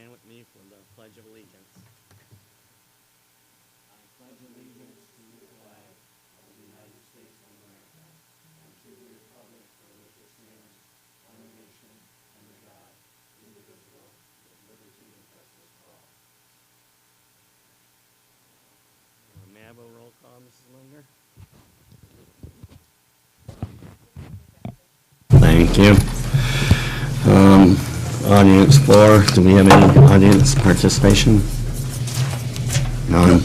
stand with me for the Pledge of Allegiance. I pledge allegiance to the flag of the United States of America and to the republic for which it stands, one nation, under God, indivisible, with liberty and justice for all. May I have a roll call, Mrs. Linder? Thank you. Audience floor, do we have any audience participation? None.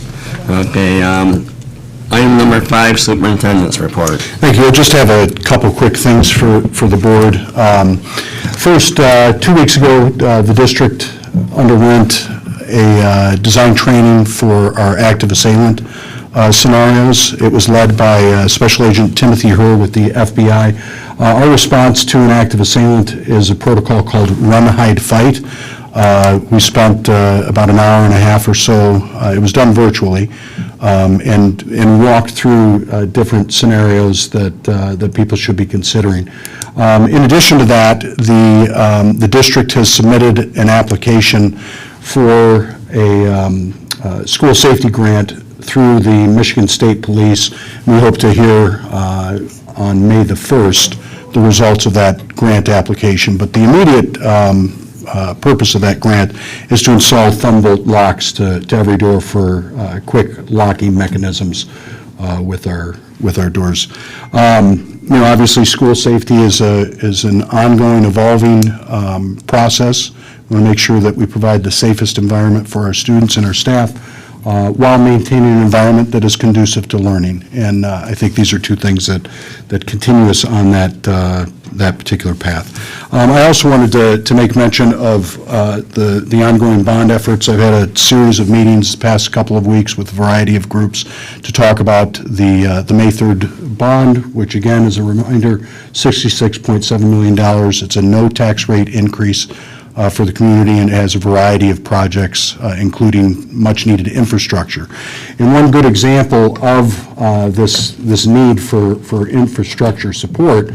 Okay, item number 5, superintendent's report. Thank you. I just have a couple quick things for the board. First, 2 weeks ago, the district underwent a design training for our active assailant scenarios. It was led by Special Agent Timothy Herr with the FBI. Our response to an active assailant is a protocol called Run, Hide, Fight. We spent about an hour and a half or so. It was done virtually, and walked through different scenarios that people should be considering. In addition to that, the district has submitted an application for a school safety grant through the Michigan State Police. We hope to hear on May the 1st the results of that grant application. But the immediate purpose of that grant is to install thumb bolt locks to every door for quick locking mechanisms with our doors. Obviously, school safety is an ongoing, evolving process. We want to make sure that we provide the safest environment for our students and our staff while maintaining an environment that is conducive to learning. And I think these are two things that continue us on that particular path. I also wanted to make mention of the ongoing bond efforts. I've had a series of meetings the past couple of weeks with a variety of groups to talk about the May 3rd bond, which again, is a reminder, $66.7 million. It's a no tax rate increase for the community, and has a variety of projects, including much-needed infrastructure. And one good example of this need for infrastructure support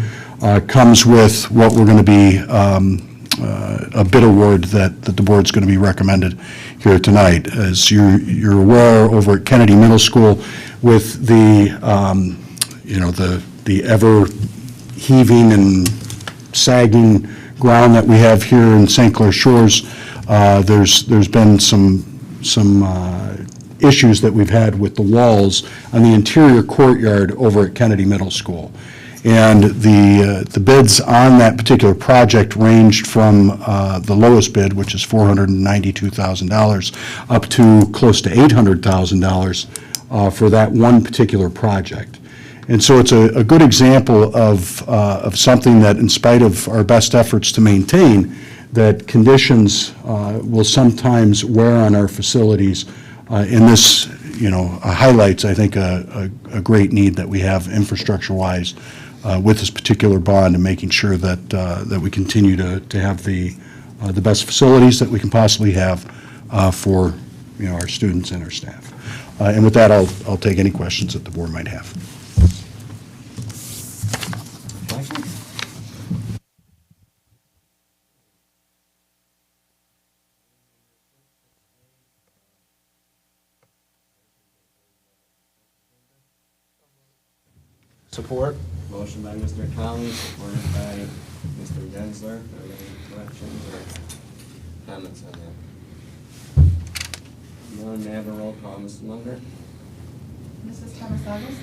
comes with what we're going to be a bid award that the board's going to be recommended here tonight. As you're aware, over at Kennedy Middle School, with the ever heaving and sagging ground that we have here in St. Clair Shores, there's been some issues that we've had with the walls on the interior courtyard over at Kennedy Middle School. And the bids on that particular project ranged from the lowest bid, which is $492,000, up to close to $800,000 for that one particular project. And so it's a good example of something that, in spite of our best efforts to maintain, that conditions will sometimes wear on our facilities. And this, highlights, I think, a great need that we have infrastructure-wise with this particular bond, and making sure that we continue to have the best facilities that we can possibly have for our students and our staff. And with that, I'll take any questions that the board might have. Support. Motion by Mr. Collins, supported by Mr. Gensler. Are there any corrections or comments on that? None. May I have a roll call, Mrs. Munger? Mrs. Thomas-August?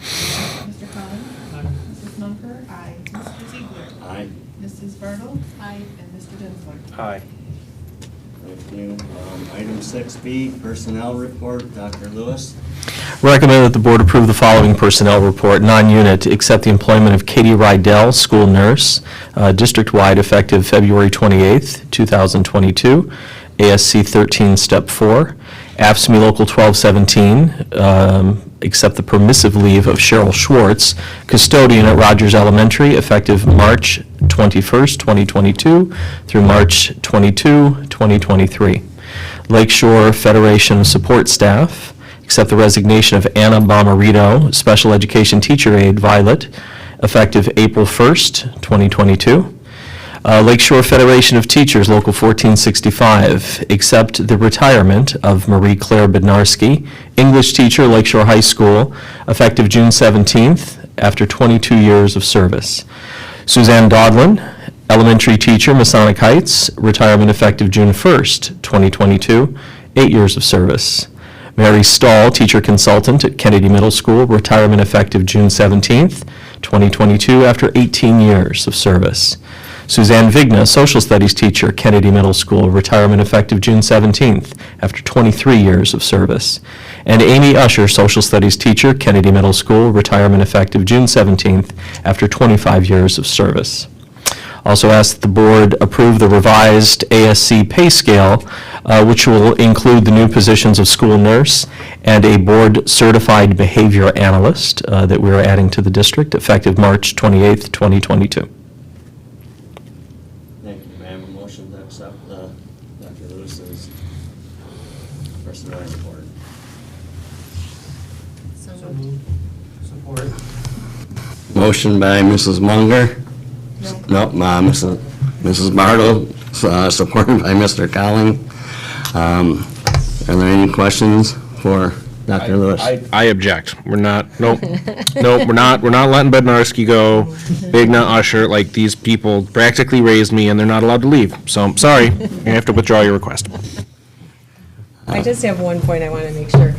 Mr. Collins? Aye. Mrs. Munker? Aye. Mr. Ziegler? Aye. Mrs. Viertel? Aye. And Mr. Dinsler? Aye. Thank you. Item 6B, personnel report. Dr. Lewis. Recommend that the board approve the following personnel report, non-unit, accept the employment of Katie Rydell, school nurse, district-wide, effective February 28th, 2022, ASC 13, Step 4. AFSCME Local 1217, accept the permissive leave of Cheryl Schwartz, custodian at Rogers Elementary, effective March 21st, 2022 through March 22, 2023. Lakeshore Federation support staff, accept the resignation of Anna Bomarito, special education teacher aide, Violet, effective April 1st, 2022. Lakeshore Federation of Teachers, Local 1465, accept the retirement of Marie Claire Bednarski, English teacher, Lakeshore High School, effective June 17th, after 22 years of service. Suzanne Dodlin, elementary teacher, Masonic Heights, retirement effective June 1st, 2022, 8 years of service. Mary Stahl, teacher consultant at Kennedy Middle School, retirement effective June 17th, 2022, after 18 years of service. Suzanne Vigna, social studies teacher, Kennedy Middle School, retirement effective June 17th, after 23 years of service. And Amy Usher, social studies teacher, Kennedy Middle School, retirement effective June 17th, after 25 years of service. Also ask that the board approve the revised ASC pay scale, which will include the new positions of school nurse and a board-certified behavior analyst that we are adding to the district, effective March 28th, 2022. Thank you. May I have a motion to accept Dr. Lewis's personnel report? So moved. Support. Motion by Mrs. Munger. No. Nope, Mrs. Bartle, supported by Mr. Colling. Are there any questions for Dr. Lewis? I object. We're not, nope, nope, we're not letting Bednarski go, Vigna, Usher, like, these people practically raised me, and they're not allowed to leave. So, I'm sorry, you have to withdraw your request. I just have one point I want to make sure.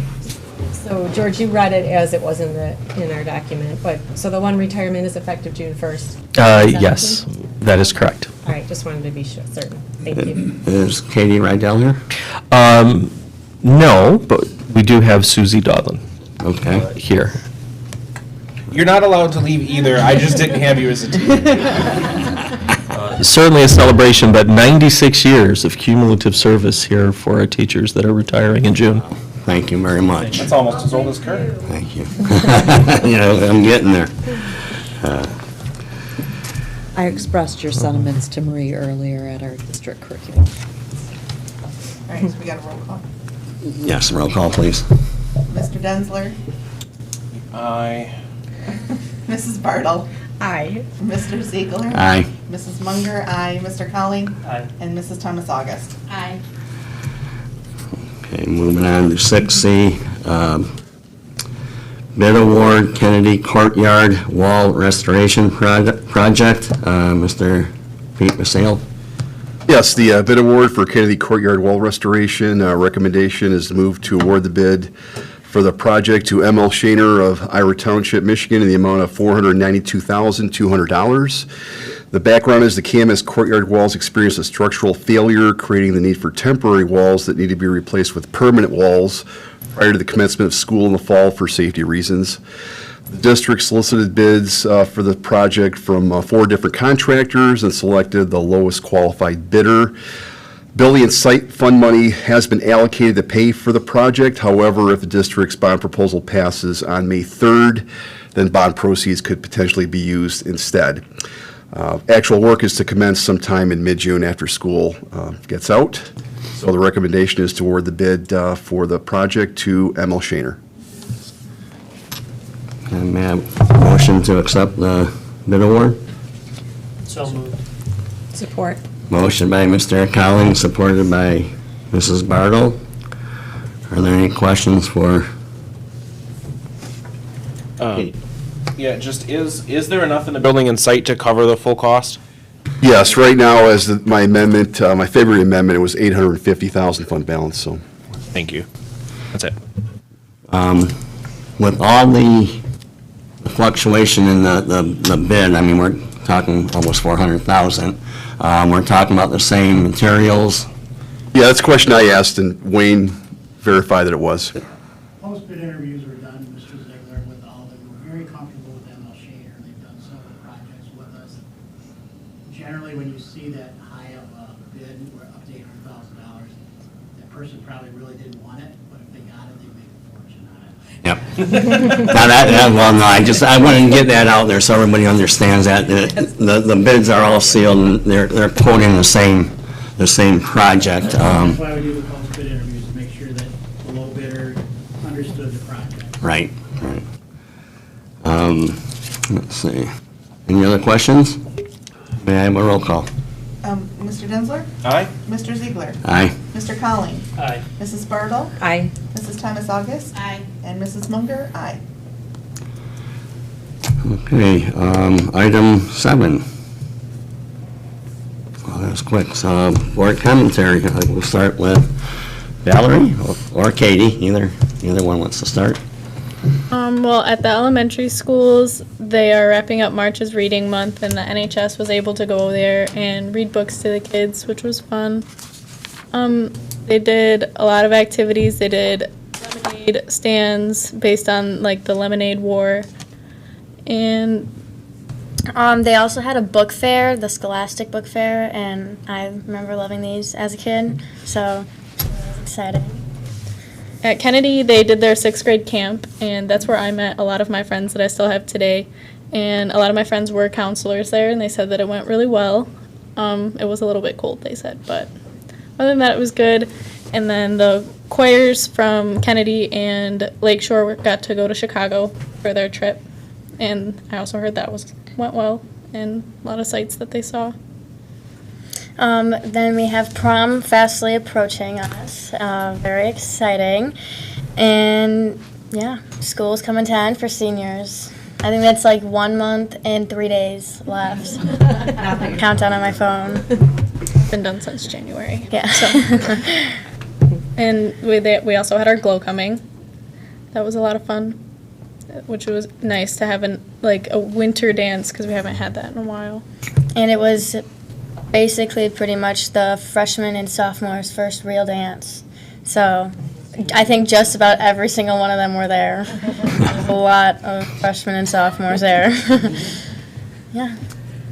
So, George, you read it as it was in our document, but, so the one retirement is effective June 1st? Yes, that is correct. All right, just wanted to be certain. Thank you. Is Katie Rydell here? No, but we do have Susie Dodlin Okay. here. You're not allowed to leave either, I just didn't have you as a team. Certainly a celebration, but 96 years of cumulative service here for our teachers that are retiring in June. Thank you very much. That's almost as old as Kurt. Thank you. You know, I'm getting there. I expressed your sentiments to Marie earlier at our district curriculum. All right, so we got a roll call. Yes, roll call, please. Mr. Densler, Aye. Mrs. Bartle, Aye. Mr. Ziegler. Aye. Mrs. Munger, aye. Mr. Colling. Aye. And Mrs. Thomas August. Aye. Okay, moving on to 6C, bid award, Kennedy Courtyard Wall Restoration Project. Mr. Pete Masale. Yes, the bid award for Kennedy Courtyard Wall Restoration, recommendation is to move to award the bid for the project to M.L. Shaner of Ira Township, Michigan, in the amount of $492,200. The background is the KMS Courtyard walls experienced a structural failure, creating the need for temporary walls that need to be replaced with permanent walls prior to the commencement of school in the fall for safety reasons. The district solicited bids for the project from 4 different contractors and selected the lowest qualified bidder. Building and site fund money has been allocated to pay for the project. However, if the district's bond proposal passes on May 3rd, then bond proceeds could potentially be used instead. Actual work is to commence sometime in mid-June after school gets out. So the recommendation is to award the bid for the project to M.L. Shaner. And may I have a motion to accept the bid award? So moved. Support. Motion by Mr. Collins, supported by Mrs. Bartle. Are there any questions for? Yeah, just, is there enough in the building and site to cover the full cost? Yes, right now, as my amendment, my favorite amendment, it was $850,000 fund balance, so. Thank you. That's it. With all the fluctuation in the bid, I mean, we're talking almost 400,000. We're talking about the same materials. Yeah, that's a question I asked, and Wayne verified that it was. Post-bid interviews were done, Mr. Ziegler, with all of them. We're very comfortable with M.L. Shaner. They've done several projects with us. Generally, when you see that high of a bid, we're up to $800,000, that person probably really didn't want it, but if they got it, they make a fortune on it. Yep. Now well, no, I wanted to get that out there so everybody understands that. The bids are all sealed, and they're quoting the same project. That's why we do the post-bid interviews, to make sure that the low bidder understood the project. Right, right. Let's see. Any other questions? May I have a roll call? Mr. Densler? Aye. Mr. Ziegler? Aye. Mr. Colling? Aye. Mrs. Bartle? Aye. Mrs. Thomas August? Aye. And Mrs. Munger? Aye. Okay, item 7. Well, that was quick. So, board commentary. We'll start with Valerie or Katie. Either one wants to start. Well, at the elementary schools, they are wrapping up March's Reading Month, and the NHS was able to go there and read books to the kids, which was fun. They did a lot of activities. They did lemonade stands based on, like, the Lemonade War. And They also had a book fair, the Scholastic Book Fair, and I remember loving these as a kid, so it was exciting. at Kennedy, they did their 6th grade camp, and that's where I met a lot of my friends that I still have today. And a lot of my friends were counselors there, and they said that it went really well. It was a little bit cold, they said, but other than that, it was good. And then the choirs from Kennedy and Lakeshore got to go to Chicago for their trip. And I also heard that went well, and a lot of sights that they saw. Then we have prom fastly approaching us, very exciting. And yeah, school's coming to end for seniors. I think that's like 1 month and 3 days left. Countdown on my phone. Been done since January. Yeah. And we also had our glow coming. That was a lot of fun, which was nice to have a winter dance because we haven't had that in a while. And it was basically pretty much the freshmen and sophomores' first real dance. So I think just about every single one of them were there. There's a lot of freshmen and sophomores there. Yeah,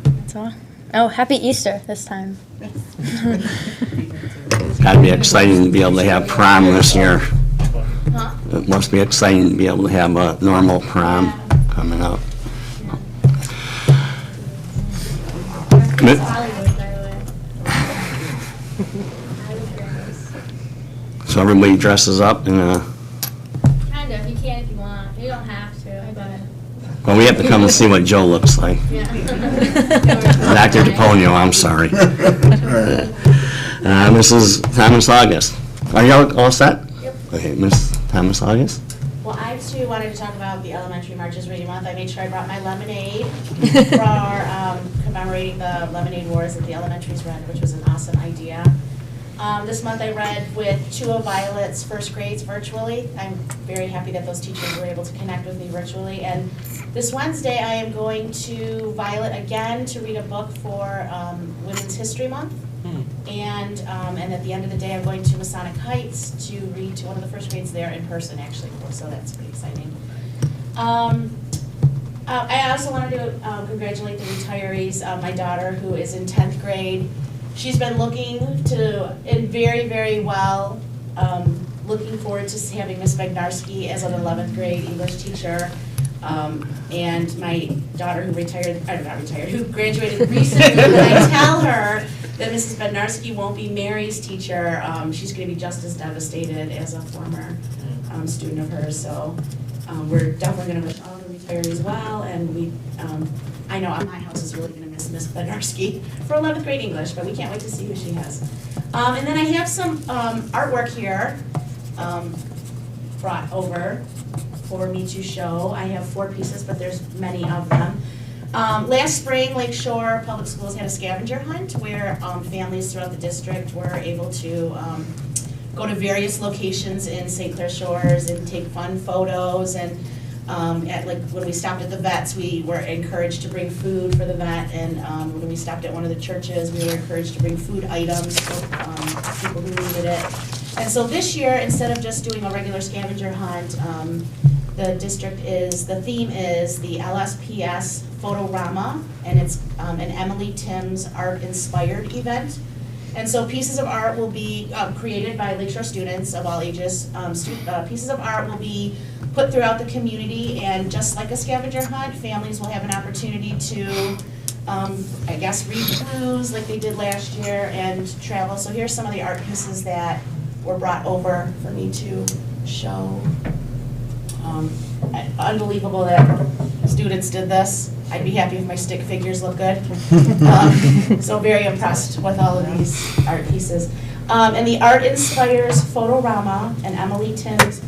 that's all. Oh, happy Easter this time. It's got to be exciting to be able to have prom this year. It must be exciting to be able to have a normal prom coming up. So everybody dresses up in a, Kind of. You can if you want. You don't have to, but... well, we have to come and see what Joe looks like. Dr. DePonio, I'm sorry. Mrs. Thomas August. Are you all set? Yep. Okay, Ms. Thomas August? Well, I too wanted to talk about the Elementary Marches Reading Month. I made sure I brought my lemonade for commemorating the Lemonade Wars that the elementaries read, which was an awesome idea. This month I read with 2 of Violet's first grades virtually. I'm very happy that those teachers were able to connect with me virtually. And this Wednesday I am going to Violet again to read a book for Women's History Month. And at the end of the day I'm going to Masonic Heights to read to one of the first grades there in person actually, so that's pretty exciting. I also wanted to congratulate the retirees. My daughter, who is in 10th grade, she's been looking to, and very, very well, looking forward to having Miss Bednarski as an 11th grade English teacher. And my daughter who who graduated recently, when I tell her that Mrs. Bednarski won't be Mary's teacher, she's going to be just as devastated as a former student of hers. So we're definitely going to wish all the retirees well, and I know my house is really going to miss Miss Bednarski for 11th grade English, but we can't wait to see who she has. And then I have some artwork here brought over for me to show. I have 4 pieces, but there's many of them. Last spring, Lakeshore Public Schools had a scavenger hunt where families throughout the district were able to go to various locations in St. Clair Shores and take fun photos. And when we stopped at the vets, we were encouraged to bring food for the vet. And when we stopped at one of the churches, we were encouraged to bring food items for people who needed it. And so this year, instead of just doing a regular scavenger hunt, the theme is the LSPS Photorama, and it's an Emily Timms art-inspired event. And so pieces of art will be created by Lakeshore students of all ages. Pieces of art will be put throughout the community, and just like a scavenger hunt, families will have an opportunity to, read clues like they did last year and travel. So here's some of the art pieces that were brought over for me to show. Unbelievable that students did this. I'd be happy if my stick figures look good. So very impressed with all of these art pieces. And the Art Inspires Photorama and Emily Tim's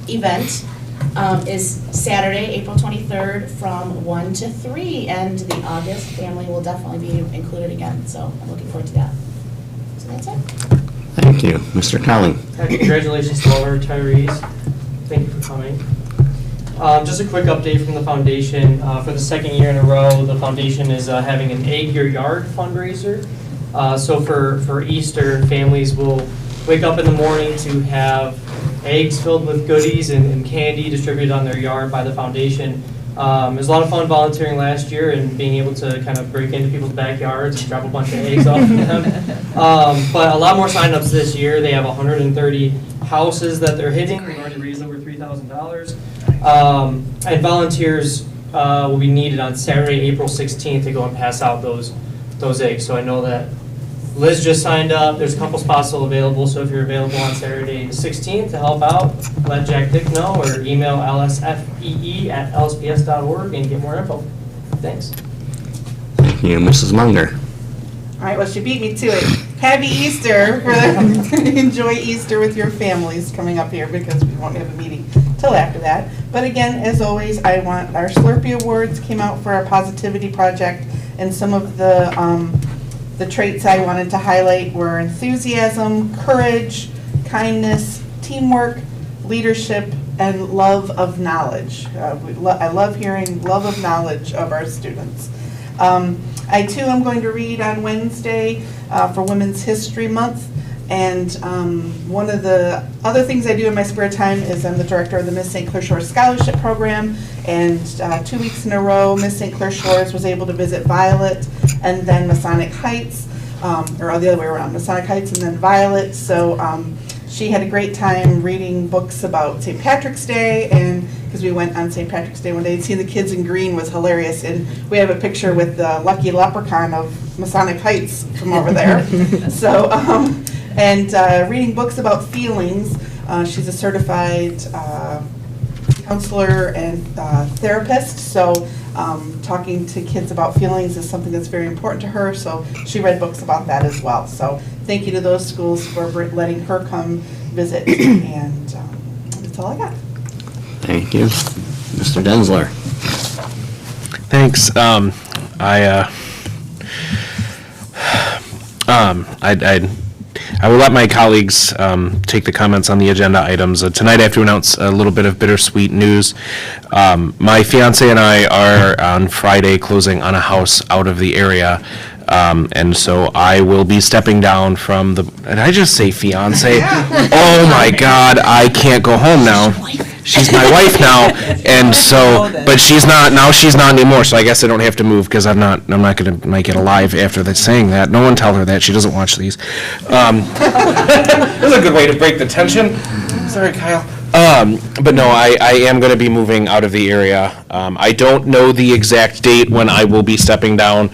event is Saturday, April 23rd from 1 to 3. And the August family will definitely be included again. So I'm looking forward to that. So that's it. Thank you. Mr. Conley. Congratulations to all our retirees. Thank you for coming. Just a quick update from the foundation. For the second year in a row, the foundation is having an Egg Your Yard fundraiser. So for Easter, families will wake up in the morning to have eggs filled with goodies and candy distributed on their yard by the foundation. It was a lot of fun volunteering last year and being able to kind of break into people's backyards and drop a bunch of eggs off of them. But a lot more signups this year. They have 130 houses that they're hitting. We've already raised over $3,000. And volunteers will be needed on Saturday, April 16th to go and pass out those eggs. So I know that Liz just signed up. There's a couple spots still available, so if you're available on Saturday the 16th to help out, let Jack Dick know or email lsfee@lsps.org and get more info. Thanks. Thank you. Mrs. Munger. All right, well, she beat me to it. Happy Easter. Enjoy Easter with your families coming up here because we won't have a meeting till after that. But again, as always, I want our Slurpee Awards came out for our Positivity Project, and some of the traits I wanted to highlight were enthusiasm, courage, kindness, teamwork, leadership, and love of knowledge. I love hearing love of knowledge of our students. I too am going to read on Wednesday for Women's History Month, and one of the other things I do in my spare time is I'm the director of the Miss St. Clair Shores Scholarship Program, and 2 weeks in a row, Miss St. Clair Shores was able to visit Violet and then Masonic Heights, or the other way around, Masonic Heights and then Violet. So she had a great time reading books about St. Patrick's Day, and because we went on St. Patrick's Day one day and seeing the kids in green was hilarious. And we have a picture with the Lucky Leprechaun of Masonic Heights from over there. So, reading books about feelings. She's a certified counselor and therapist, so talking to kids about feelings is something that's very important to her, so she read books about that as well. So thank you to those schools for letting her come visit, and that's all I got. Thank you. Mr. Denzler. Thanks. I will let my colleagues take the comments on the agenda items. Tonight I have to announce a little bit of bittersweet news. My fiance and I are on Friday closing on a house out of the area. And so I will be stepping down from the, did I just say fiance? Oh my God, I can't go home now. She's my wife now, and so, but she's not anymore, so I guess I don't have to move, because I'm not gonna make it alive after saying that. No one tell her that, she doesn't watch these. That's a good way to break the tension. Sorry, Kyle. But no, I am gonna be moving out of the area. I don't know the exact date when I will be stepping down.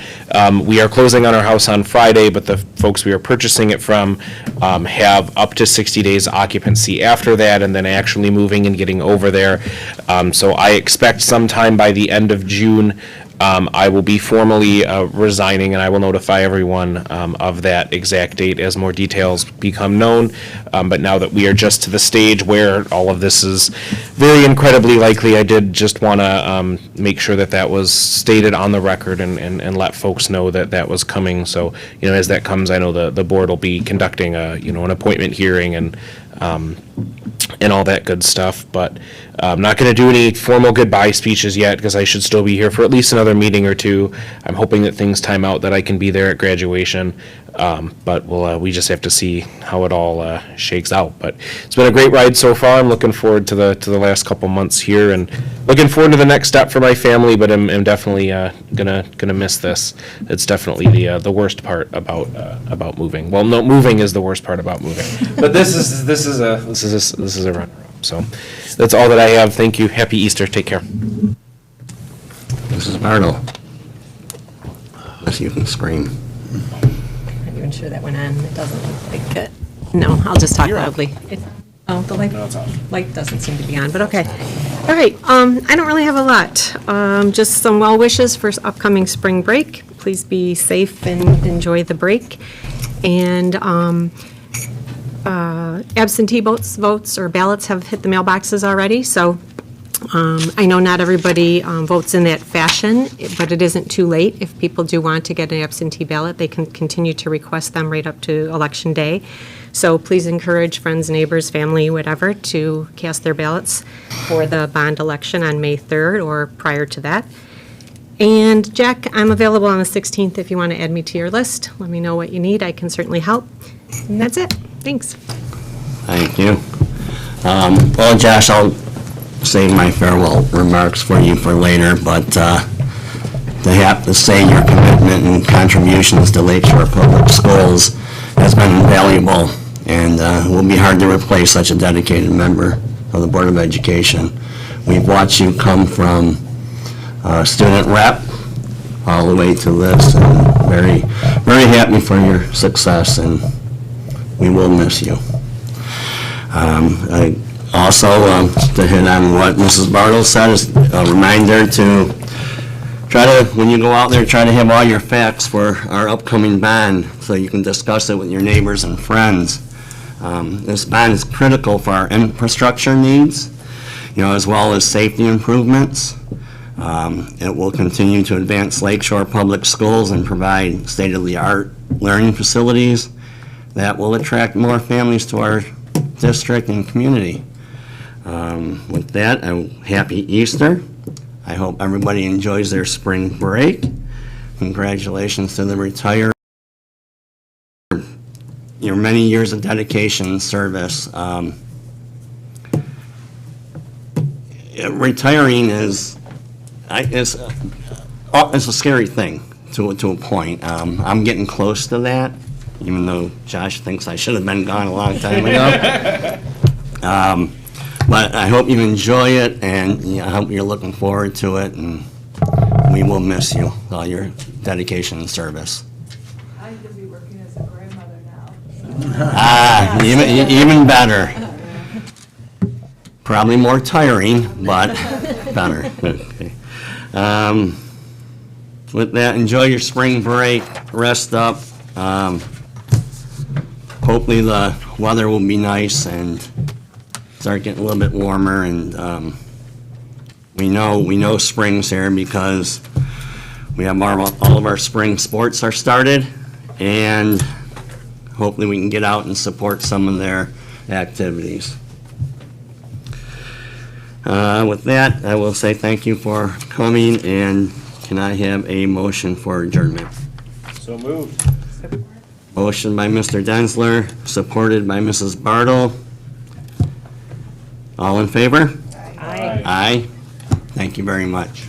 We are closing on our house on Friday, but the folks we are purchasing it from have up to 60 days occupancy after that, and then actually moving and getting over there. So I expect sometime by the end of June, I will be formally resigning, and I will notify everyone of that exact date as more details become known. But now that we are just to the stage where all of this is very incredibly likely, I did just want to make sure that that was stated on the record and let folks know that that was coming. So, as that comes, I know the board will be conducting an appointment hearing and all that good stuff, but I'm not going to do any formal goodbye speeches yet, because I should still be here for at least another meeting or two. I'm hoping that things time out, that I can be there at graduation, but we just have to see how it all shakes out. But it's been a great ride so far. I'm looking forward to the last couple months here, and looking forward to the next step for my family, but I'm definitely gonna miss this. It's definitely the worst part about moving. Well, no, moving is the worst part about moving, but this is a runner-up. So that's all that I have. Thank you. Happy Easter. Take care. Mrs. Bartle. Unless you can scream. I'm not even sure that went on. It doesn't look like it. No, I'll just talk loudly. Oh, the light, No, it's off. light doesn't seem to be on, but okay. All right, I don't really have a lot. Just some well wishes for upcoming spring break. Please be safe and enjoy the break. And absentee votes or ballots have hit the mailboxes already, so I know not everybody votes in that fashion, but it isn't too late. If people do want to get an absentee ballot, they can continue to request them right up to Election Day. So please encourage friends, neighbors, family, whatever, to cast their ballots for the bond election on May 3rd or prior to that. And Jack, I'm available on the 16th if you want to add me to your list. Let me know what you need. I can certainly help. And that's it. Thanks. Thank you. Well, Josh, I'll save my farewell remarks for you for later, but to have to say your commitment and contributions to Lakeshore Public Schools has been invaluable, and it will be hard to replace such a dedicated member of the Board of Education. We've watched you come from student rep all the way to this, and very, very happy for your success, and we will miss you. I also, to hit on what Mrs. Bartle said, is a reminder to try to, when you go out there, try to have all your facts for our upcoming bond so you can discuss it with your neighbors and friends. This bond is critical for our infrastructure needs, as well as safety improvements. It will continue to advance Lakeshore Public Schools and provide state-of-the-art learning facilities that will attract more families to our district and community. With that, happy Easter. I hope everybody enjoys their spring break. Congratulations to the retired. Your many years of dedication and service. Retiring is a scary thing to a point. I'm getting close to that, even though Josh thinks I should have been gone a long time ago. But I hope you enjoy it, and I hope you're looking forward to it, and we will miss you, all your dedication and service. I'm busy working as a grandmother now. Even better. Probably more tiring, but better. Okay. With that, enjoy your spring break, rest up. Hopefully the weather will be nice and start getting a little bit warmer, and we know spring's here because we have all of our spring sports are started, and hopefully we can get out and support some of their activities. With that, I will say thank you for coming, and can I have a motion for adjournment? So moved. Motion by Mr. Densler, supported by Mrs. Bartle. All in favor? Aye. Aye. Thank you very much.